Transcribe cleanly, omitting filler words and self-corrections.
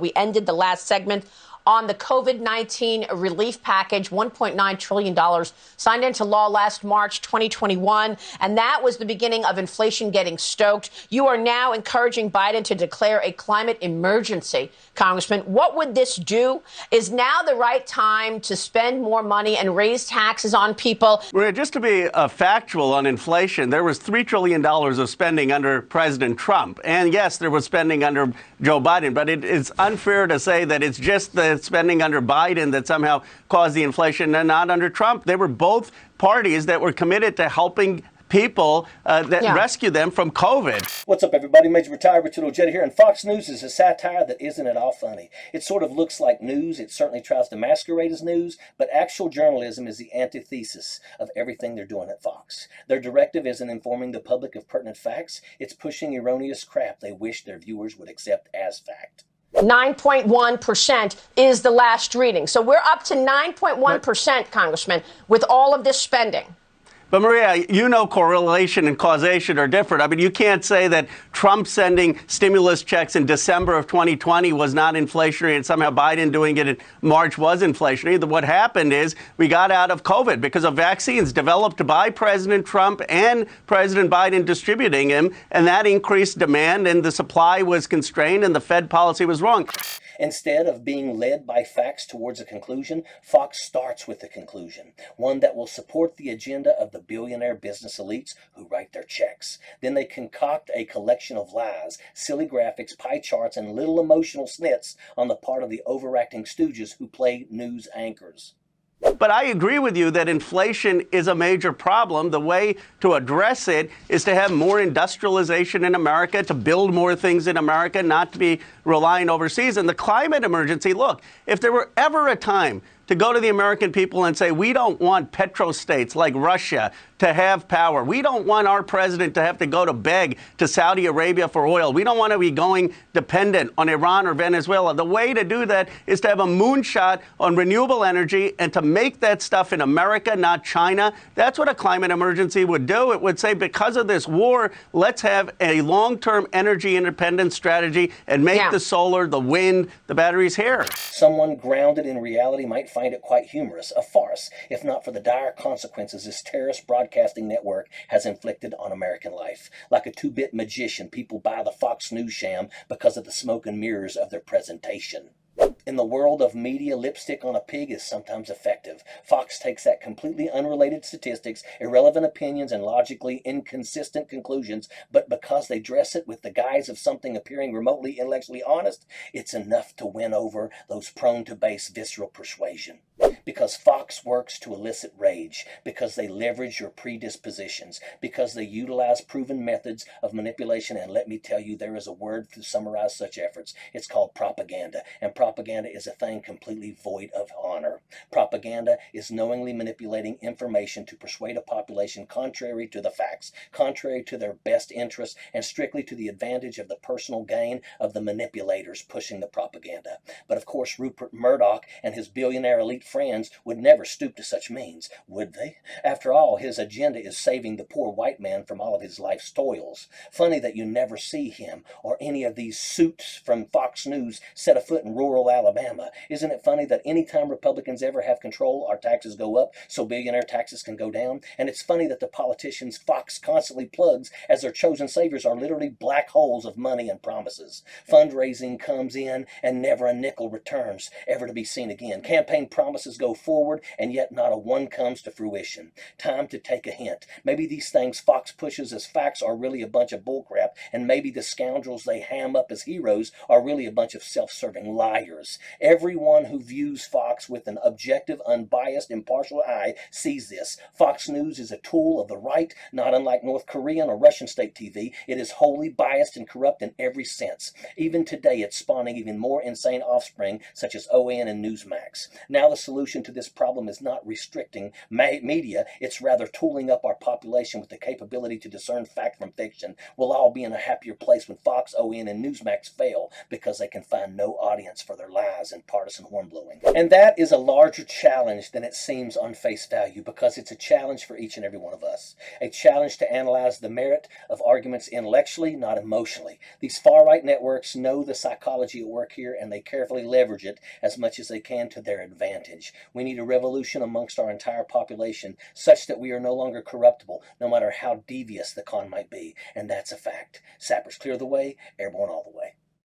We ended the last segment on the COVID-19 relief package, $1.9 trillion signed into law last March 2021. And that was the beginning of inflation getting stoked. You are now encouraging Biden to declare a climate emergency. Congressman, what would this do? Is now the right time to spend more money and raise taxes on people? Maria, just to be factual on inflation, there was $3 trillion of spending under President Trump. And yes, there was spending under Joe Biden, but it's unfair to say that it's just the spending under Biden that somehow caused the inflation and not under Trump. They were both parties that were committed to helping people rescue them from COVID. What's up, everybody? Maria-Retired Richard Ojeda here, and Fox News is a satire that isn't at all funny. It sort of looks like news. It certainly tries to masquerade as news, but actual journalism is the antithesis of everything they're doing at Fox. Their directive isn't informing the public of pertinent facts. It's pushing erroneous crap they wish their viewers would accept as fact. 9.1% is the last reading. So we're up to 9.1%, Congressman, with all of this spending. But Maria, you know correlation and causation are different. I mean, you can't say that Trump sending stimulus checks in December of 2020 was not inflationary and somehow Biden doing it in March was inflationary. What happened is we got out of COVID because of vaccines developed by President Trump and President Biden distributing them, and that increased demand and the supply was constrained and the Fed policy was wrong. Instead of being led by facts towards a conclusion, Fox starts with a conclusion, one that will support the agenda of the billionaire business elites who write their checks. Then they concoct a collection of lies, silly graphics, pie charts, and little emotional snits on the part of the overacting stooges who play news anchors. But I agree with you that inflation is a major problem. The way to address it is to have more industrialization in America, to build more things in America, not to be relying overseas. And the climate emergency, look, if there were ever a time to go to the American people and say, we don't want petrostates like Russia to have power. We don't want our president to have to go to beg to Saudi Arabia for oil. We don't want to be going dependent on Iran or Venezuela. The way to do that is to have a moonshot on renewable energy and to make that stuff in America, not China. That's what a climate emergency would do. It would say, because of this war, let's have a long-term energy independence strategy and make the solar, the wind, the batteries here. Someone grounded in reality might find it quite humorous, a farce, if not for the dire consequences this terrorist broadcasting network has inflicted on American life. Like a two-bit magician, people buy the Fox News sham because of the smoke and mirrors of their presentation. In the world of media, lipstick on a pig is sometimes effective. Fox takes that completely unrelated statistics, irrelevant opinions, and logically inconsistent conclusions, but because they dress it with the guise of something appearing remotely intellectually honest, it's enough to win over those prone to base visceral persuasion. Because Fox works to elicit rage, because they leverage your predispositions, because they utilize proven methods of manipulation, and let me tell you, there is a word to summarize such efforts. It's called propaganda, and propaganda is a thing completely void of honor. Propaganda is knowingly manipulating information to persuade a population contrary to the facts, contrary to their best interests, and strictly to the advantage of the personal gain of the manipulators pushing the propaganda. But of course, Rupert Murdoch and his billionaire elite friends would never stoop to such means, would they? After all, his agenda is saving the poor white man from all of his life's toils. Funny that you never see him or any of these suits from Fox News set a foot in rural Alabama. Isn't it funny that anytime Republicans ever have control, our taxes go up so billionaire taxes can go down? And it's funny that the politicians Fox constantly plugs as their chosen saviors are literally black holes of money and promises. Fundraising comes in and never a nickel returns, ever to be seen again. Campaign promises go forward and yet not a one comes to fruition. Time to take a hint. Maybe these things Fox pushes as facts are really a bunch of bullcrap, and maybe the scoundrels they ham up as heroes are really a bunch of self-serving liars. Everyone who views Fox with an objective, unbiased, impartial eye sees this. Fox News is a tool of the right, not unlike North Korean or Russian state TV. It is wholly biased and corrupt in every sense. Even today, it's spawning even more insane offspring, such as OAN and Newsmax. Now the solution solution to this problem is not restricting media, it's rather tooling up our population with the capability to discern fact from fiction. We'll all be in a happier place when Fox, ON, and Newsmax fail because they can find no audience for their lies and partisan hornblowing. And that is a larger challenge than it seems on face value, because it's a challenge for each and every one of us. A challenge to analyze the merit of arguments intellectually, not emotionally. These far-right networks know the psychology at work here, and they carefully leverage it as much as they can to their advantage. We need a revolution amongst our entire population such that we are no longer corruptible, no matter how devious the con might be. And that's a fact. Sappers clear the way, airborne all the way.